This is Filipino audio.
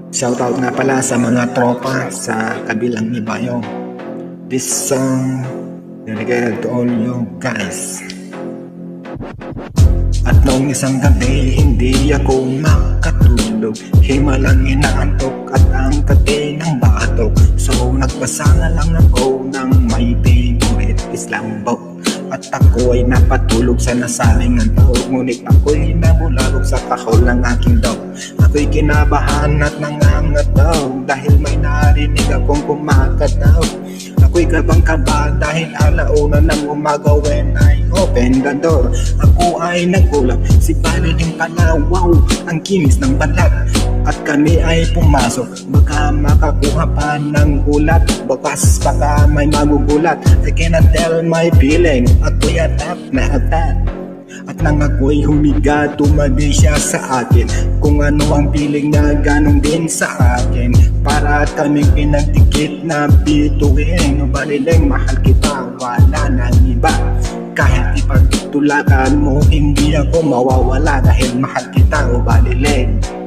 Shoutout nga pala sa mga tropa sa kabilang ibayo. This song dedicated to all you guys. At noong isang gabi, hindi ako makatulog. Himalang inaantok at ang kati ng batok. So nagbasa na lang ako ng my favorite Islam book. At ako ay napatulog sa nasabing antok. Ngunit ako'y nabulabog sa kahol ng aking dog. Ako'y kinabahan at nangangataw dahil may narinig akong kumakataw. Ako'y kabang-kaba dahil alauna ng umaga when I open the door. Ako ay nagulat, si Baliling pala, wow, ang kinis ng balat. At kami ay pumasok, baka makakuha pa ng ulat. Baka may magugulat, I cannot tell my feeling. Ako'y atak na atak. At nang ako'y humiga, tumagi siya sa akin. Kung ano ang piling na ganun din sa akin. Para kaming pinagdikit na bituin. Baliling, mahal kita, wala nang iba. Kahit ipagtulakan mo, hindi ako mawawala. Dahil mahal kita, o Baliling.